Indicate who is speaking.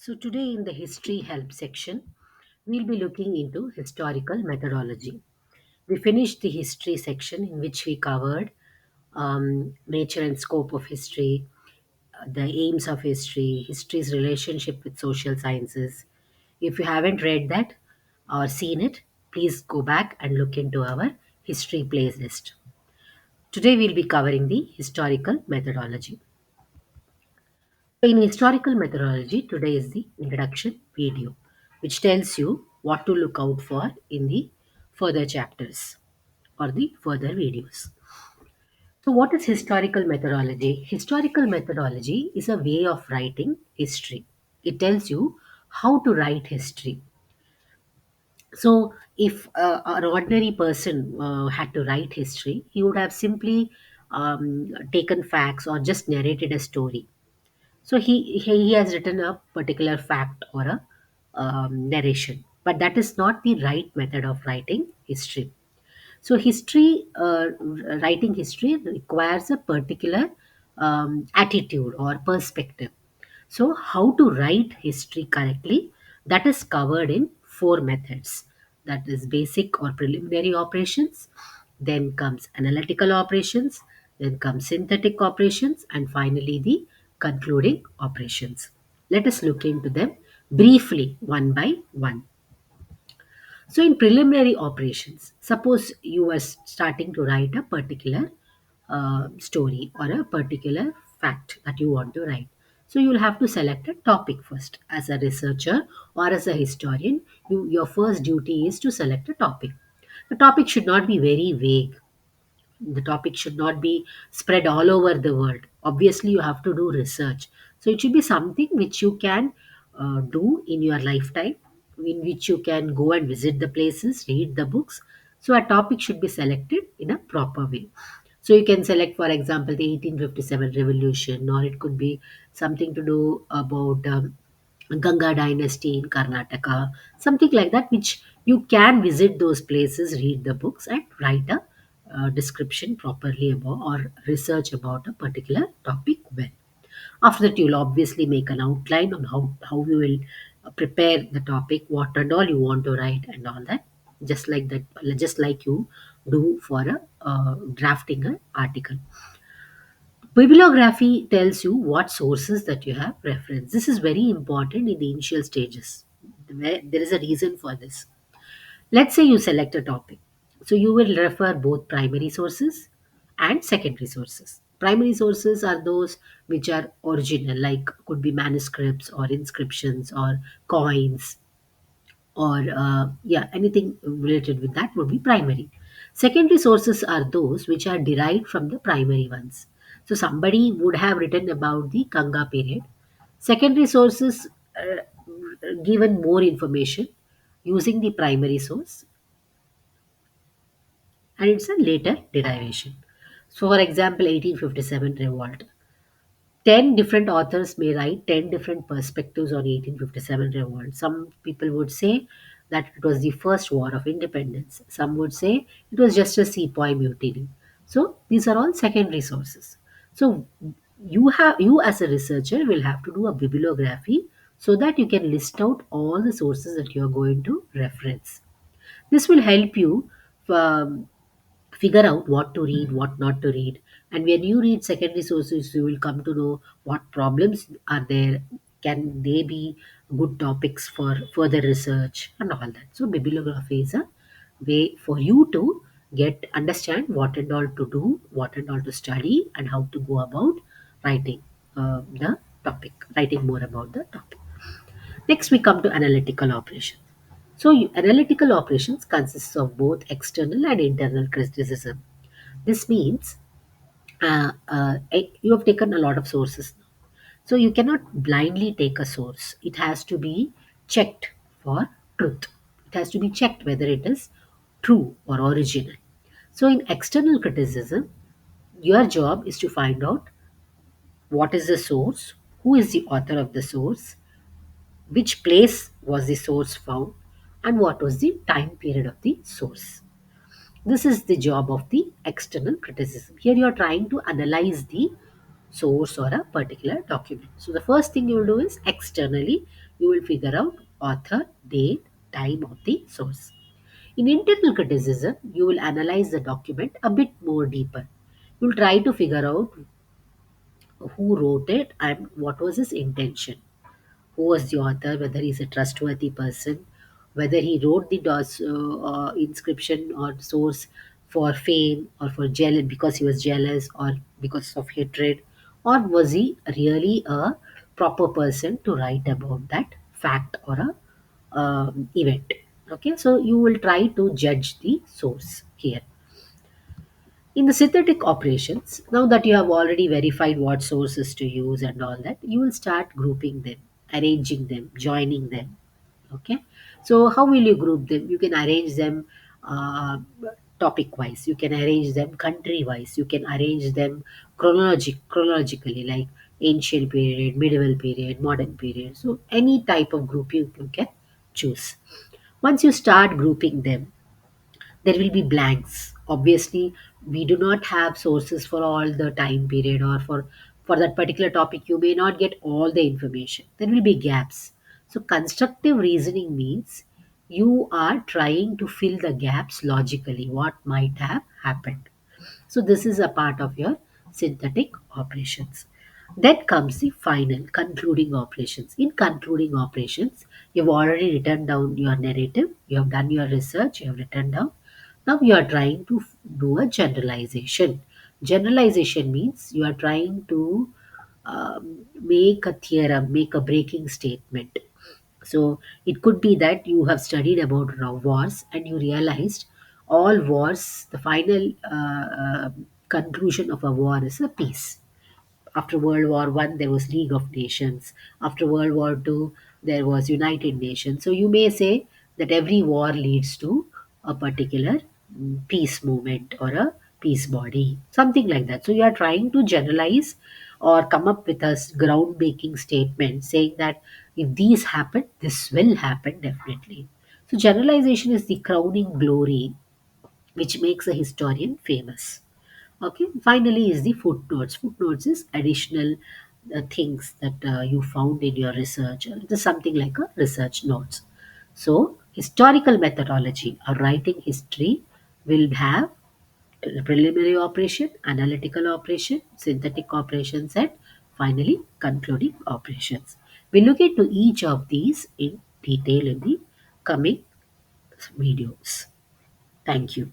Speaker 1: So, today in the History Help section, we'll be looking into historical methodology. We finished the history section in which we covered nature and scope of history, the aims of history, history's relationship with social sciences. If you haven't read that or seen it, please go back and look into our history playlist. Today we'll be covering the historical methodology. In historical methodology, today is the introduction video, which tells you what to look out for in the further chapters or the further videos. So, what is historical methodology? Historical methodology is a way of writing history. It tells you how to write history. So, if an ordinary person had to write history, he would have simply taken facts or just narrated a story. So he has written a particular fact or a narration, but that is not the right method of writing history. So writing history requires a particular attitude or perspective. So how to write history correctly? That is covered in four methods. That is basic or preliminary operations. Then comes analytical operations. Then comes synthetic operations, and finally the concluding operations. Let us look into them briefly one by one. So, in preliminary operations, suppose you are starting to write a particular story or a particular fact that you want to write. So, you will have to select a topic first. As a researcher or as a historian, your first duty is to select a topic. The topic should not be very vague. The topic should not be spread all over the world. Obviously, you have to do research. So it should be something which you can do in your lifetime, in which you can go and visit the places, read the books. So a topic should be selected in a proper way. So you can select, for example, the 1857 revolution, or it could be something to do about Ganga dynasty in Karnataka, something like that, which you can visit those places, read the books, and write a description properly about or research about a particular topic well. After that, you'll obviously make an outline on how you will prepare the topic, what and all you want to write, and all that, just like that, just like you do for a drafting an article. Bibliography tells you what sources that you have referenced. This is very important in the initial stages. There is a reason for this. Let's say you select a topic. So you will refer both primary sources and secondary sources. Primary sources are those which are original, like could be manuscripts or inscriptions or coins or anything related with that would be primary. Secondary sources are those which are derived from the primary ones. So somebody would have written about the Kanga period. Secondary sources given more information using the primary source, and it's a later derivation. So for example, 1857 revolt. 10 different authors may write 10 different perspectives on 1857 revolt. Some people would say that it was the first war of independence. Some would say it was just a sepoy mutiny. So these are all secondary sources. So you as a researcher will have to do a bibliography so that you can list out all the sources that you are going to reference. This will help you um, figure out what to read, what not to read. And when you read secondary sources, you will come to know what problems are there. Can they be good topics for further research and all that? So, bibliography is a way for you to get understand what and all to do, what and all to study, and how to go about writing the topic, writing more about the topic. Next, we come to analytical operations. So, analytical operations consists of both external and internal criticism. This means you have taken a lot of sources. So, you cannot blindly take a source. It has to be checked for truth. It has to be checked whether it is true or original. So, in external criticism, your job is to find out what is the source, who is the author of the source, which place was the source found, and what was the time period of the source. This is the job of the external criticism. Here you are trying to analyze the source or a particular document. So the first thing you will do is externally, you will figure out author, date, time of the source. In internal criticism, you will analyze the document a bit more deeper. You will try to figure out who wrote it and what was his intention. Who was the author, whether he's a trustworthy person, whether he wrote the inscription or source for fame or for jealous because he was jealous or because of hatred, or was he really a proper person to write about that fact or a event. Okay, so you will try to judge the source here. In the synthetic operations, now that you have already verified what sources to use and all that, you will start grouping them, arranging them, joining them. Okay, so how will you group them? You can arrange them topic wise, you can arrange them country wise, you can arrange them chronologically, like ancient period, medieval period, modern period. So, any type of grouping you can choose. Once you start grouping them, there will be blanks. Obviously, we do not have sources for all the time period, or for that particular topic you may not get all the information. There will be gaps. So constructive reasoning means you are trying to fill the gaps logically, what might have happened. So this is a part of your synthetic operations. Then comes the final concluding operations. In concluding operations, you've already written down your narrative, you have done your research, you have written down. Now you are trying to do a generalization. Generalization means you are trying to make a theorem, make a breaking statement. So it could be that you have studied about wars and you realized all wars, the final conclusion of a war is a peace. After World War One, there was League of Nations. After World War Two, there was United Nations. So you may say that every war leads to a particular peace movement or a peace body, something like that. So you are trying to generalize or come up with a groundbreaking statement saying that if these happen, this will happen definitely. So generalization is the crowning glory which makes a historian famous. Okay, finally is the footnotes. Footnotes is additional things that you found in your research. It is something like a research notes. So, historical methodology or writing history will have preliminary operation, analytical operation, synthetic operations, and finally concluding operations. We look into each of these in detail in the coming videos. Thank you.